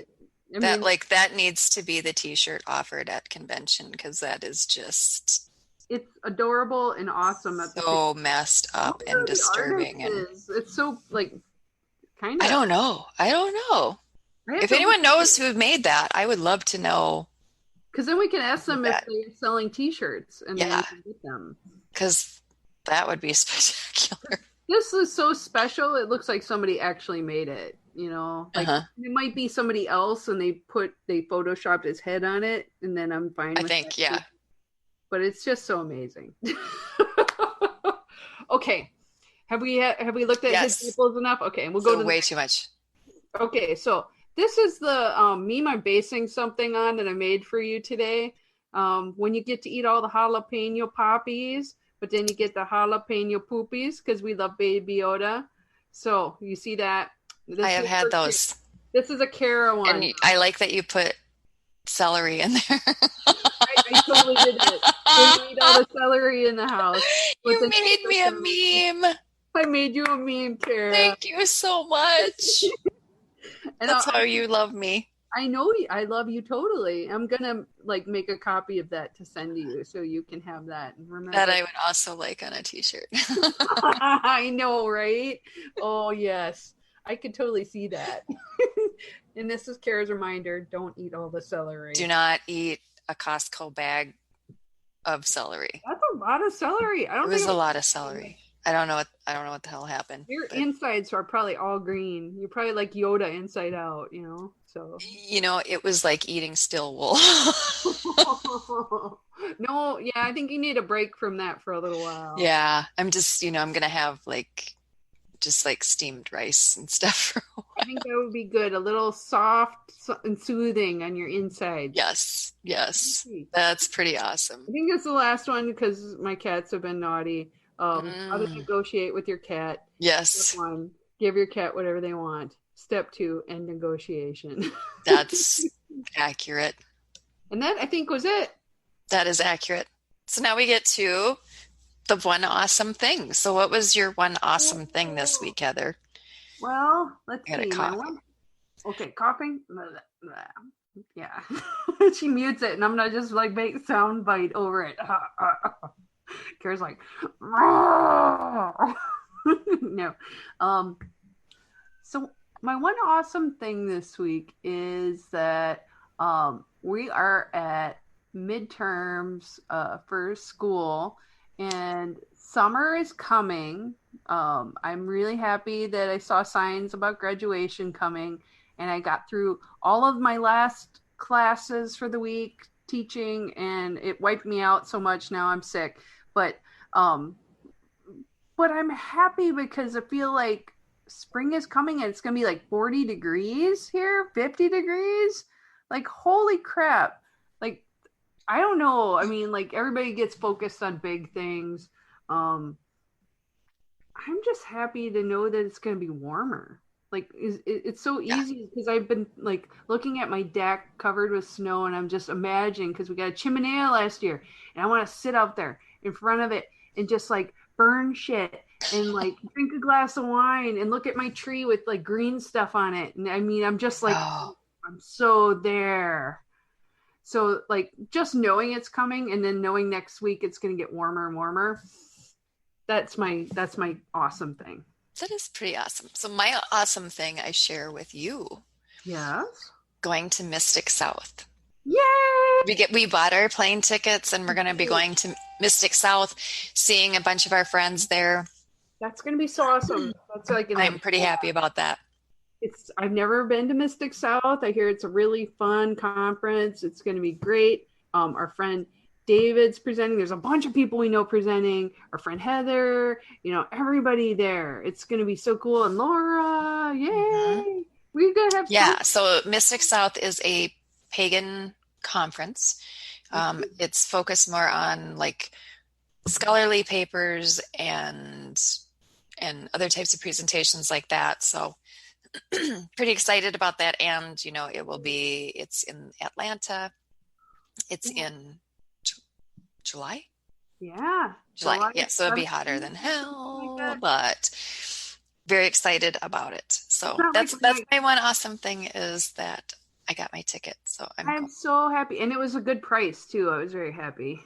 That needs to be the t-shirt offered at convention, because that is just... It's adorable and awesome. So messed up and disturbing. And it's so kind of... I don't know. If anyone knows who made that, I would love to know. Because then we can ask them if they're selling t-shirts and then we can get them. Because that would be spectacular. This is so special. It looks like somebody actually made it. You know, it might be somebody else and they photoshopped his head on it, and then I'm fine with that too. But it's just so amazing. Okay. Have we looked at his nipples enough? Okay, we'll go to way too much. Okay, so this is the meme I'm basing something on that I made for you today. When you get to eat all the jalapeno poppies, but then you get the jalapeno poopies because we love Baby Yoda. So you see that? I have had those. This is a Kara one. And I like that you put celery in there. I totally did it. We need all the celery in the house. You made me a meme. I made you a meme, Kara. Thank you so much. And that's how you love me. I know I love you totally. I'm gonna make a copy of that to send to you so you can have that. Remember that I would also like on a t-shirt. I know, right? Oh yes. I could totally see that. And this is Kara's reminder: don't eat all the celery. Do not eat a Costco bag of celery. That's a lot of celery. I It don't was think a lot of celery. I don't know what the hell happened. your but, insides are probably all green. You're probably like Yoda inside out, So it was like eating still wool. no, yeah, I think you need a break from that for a little while. Yeah, I'm just, I'm gonna have just like steamed rice and stuff for a while. I think that would be good. A little soft and soothing on your insides. Yes, that's pretty awesome. I think that's the last one because my cats have been naughty. How to negotiate with your cat. Yes. Step 1, give your cat whatever they want. Step 2, end negotiation. That's accurate. And that, I think, was it. That is accurate. So now we get to the one awesome thing. So what was your one awesome thing this week, Heather? Well, let's I got see. a cough. Okay, coughing. Yeah. She mutes it, and I'm gonna just like make sound bite over it. Kara's like, no. So my one awesome thing this week is that we are at midterms for school, and summer is coming. I'm really happy that I saw signs about graduation coming, and I got through all of my last classes for the week teaching, and it wiped me out so much. Now I'm sick, but I'm happy because I feel like spring is coming and it's gonna be like 40 degrees here, 50 degrees. Like, holy crap. Like, I don't know. I mean, like, everybody gets focused on big things. I'm just happy to know that it's going to be warmer. Like, it's so easy because I've been like looking at my deck covered with snow, and I'm just imagining, because we got a chimenea last year, and I want to sit out there in front of it and just like burn shit and like drink a glass of wine and look at my tree with like green stuff on it. And I mean, I'm just like, I'm so there. So like just knowing it's coming, and then knowing next week it's going to get warmer and warmer. That's my awesome thing. That is pretty awesome. So my awesome thing I share with you. Yes. Going to Mystic South. Yay! We bought our plane tickets, and we're going to be going to Mystic South, seeing a bunch of our friends there. That's going to be so awesome. That's like I'm pretty happy about that. I've never been to Mystic South. I hear it's a really fun conference. It's going to be great. Our friend David's presenting. There's a bunch of people we know presenting. Our friend Heather, everybody there. It's going to be so cool. And Laura, yay! Mm-hmm. We're going to have fun. So Mystic South is a pagan conference. It's focused more on like scholarly papers and other types of presentations like that. So pretty excited about that. And, it's in Atlanta. It's in July? Yeah. July. Yeah. So it'd be hotter than hell, but very excited about it. So that's my one awesome thing, is that I got my ticket. So I'm so happy. And it was a good price too. I was very happy.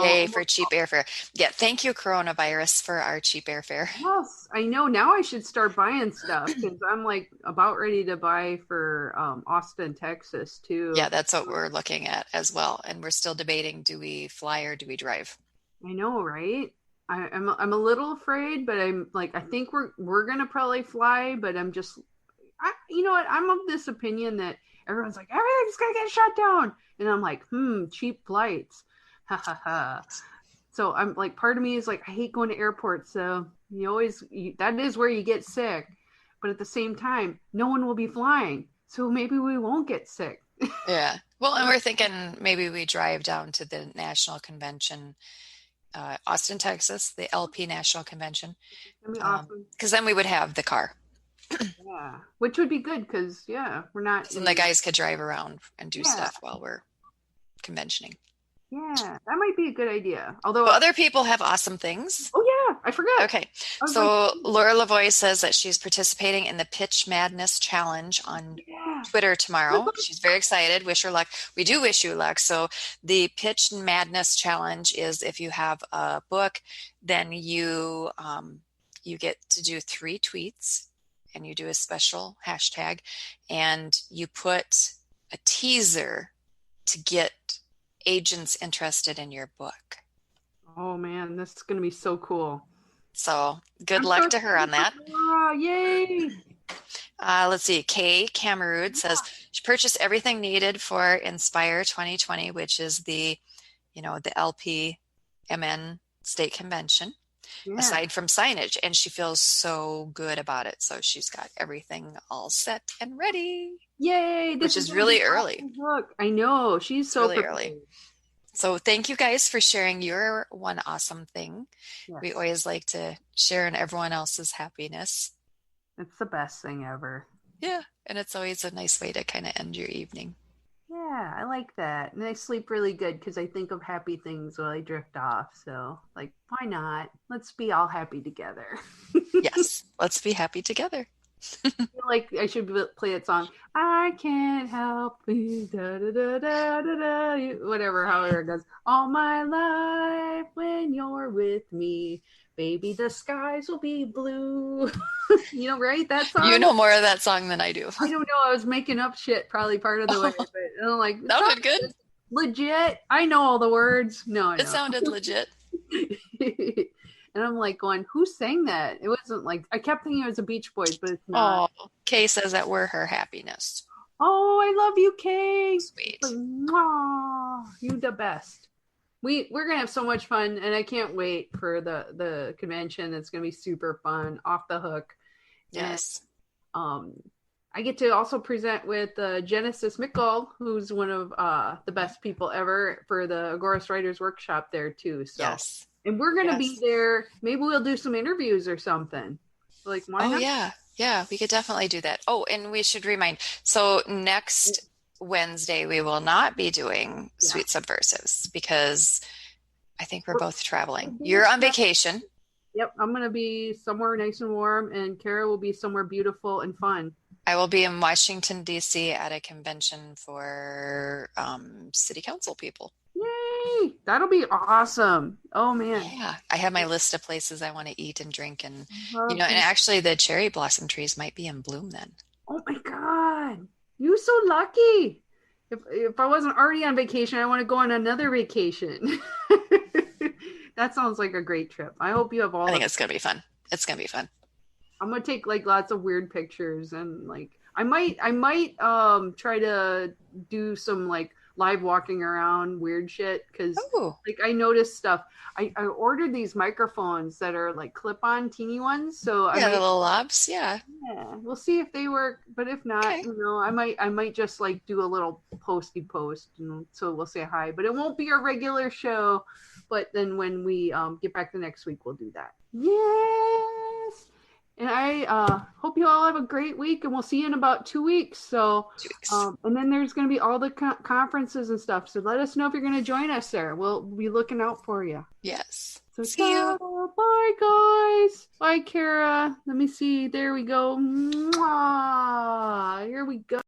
Yay for cheap airfare. Yeah. Thank you, coronavirus, for our cheap airfare. Yes, I know. Now I should start buying stuff, because I'm like about ready to buy for Austin, Texas too. Yeah, that's what we're looking at as well. And we're still debating, do we fly or do we drive? I know, right? I'm a little afraid, but I'm like, I think we're gonna probably fly, but I'm just, you know what? I'm of this opinion that everyone's like, everything's gonna get shut down, and I'm like, cheap flights. Ha ha ha. So I'm like, part of me is like, I hate going to airports. So that is where you get sick. But at the same time, no one will be flying. So maybe we won't get sick. Yeah. Well, and we're thinking maybe we drive down to the national convention, Austin, Texas, the LP National Convention. That'd be awesome. Because then we would have the car. Yeah. Which would be good, because, we're not. And the guys could drive around and do stuff while we're conventioning. Yeah, that might be a good idea. Although other people have awesome things. Oh yeah, I forgot. Okay, so Laura Lavoie says that she's participating in the Pitch Madness Challenge on Twitter tomorrow. She's very excited. Wish her luck. We do wish you luck. So the Pitch Madness Challenge is, if you have a book, then you get to do 3 tweets, and you do a special hashtag and you put a teaser to get agents interested in your book. Oh man, this is going to be so cool. So good I'm luck so to her on that. Yay! Let's see. Kay Camerood says she purchased everything needed for Inspire 2020, which is the LPMN state convention, Yeah. aside from signage, and she feels so good about it. So she's got everything all set and ready. Yay! Which is really early. Look, I know she's so really prepared. early. So thank you guys for sharing your one awesome thing. Yes. We always like to share in everyone else's happiness. It's the best thing ever. Yeah, and it's always a nice way to kind of end your evening. Yeah, I like that. And I sleep really good because I think of happy things while I drift off. So, like, why not? Let's be all happy together. Yes, let's be happy together. I feel like I should play that song. I can't help it, da, da, da, da, da, da, whatever, however it goes. All my life when you're with me, baby, the skies will be blue. Right? That song? You know more of that song than I do. I don't know. I was making up shit probably part of the way, but I'm like, sounded good. Legit. I know all the words. No, I It don't. sounded legit. And I'm like going, who sang that? It wasn't like, I kept thinking it was the Beach Boys, but it's not. Oh, Kay says that we're her happiness. Oh, I love you, Kay. Sweet. Like, mwah, you the best. We're gonna have so much fun, and I can't wait for the convention. It's gonna be super fun, off the hook. Yes. And, I get to also present with Genesis Mickle, who's one of the best people ever for the Agorist Writers Workshop there too. So. Yes. And we're going to be there. Maybe we'll do some interviews or something. Like, why not? Yeah. Yeah, we could definitely do that. Oh, and we should remind. So next Wednesday, we will not be doing Sweet Subversives because I think we're both traveling. You're on vacation. Yep. I'm going to be somewhere nice and warm, and Kara will be somewhere beautiful and fun. I will be in Washington, D.C. at a convention for city council people. Yay! That'll be awesome. Oh, man. Yeah. I have my list of places I want to eat and drink. And, and actually the cherry blossom trees might be in bloom then. Oh, my God. You're so lucky. If I wasn't already on vacation, I want to go on another vacation. That sounds like a great trip. I hope you have all. I think it's going to be fun. It's going to be fun. I'm going to take like lots of weird pictures, and like I might try to do some like live walking around weird shit because like I noticed stuff. I ordered these microphones that are like clip-on teeny ones. So the little lobs. Yeah, we'll see if they work. But if not, I might just like do a little posty post, so we'll say hi. But it won't be a regular show. But then when we get back the next week, we'll do that. Yes. And I hope you all have a great week, and we'll see you in about 2 weeks. So, 2 weeks. And then there's going to be all the conferences and stuff. So let us know if you're going to join us there. We'll be looking out for you. Yes. So see you. Bye, guys. Bye, Kara. Let me see. There we go. Mwah. Here we go.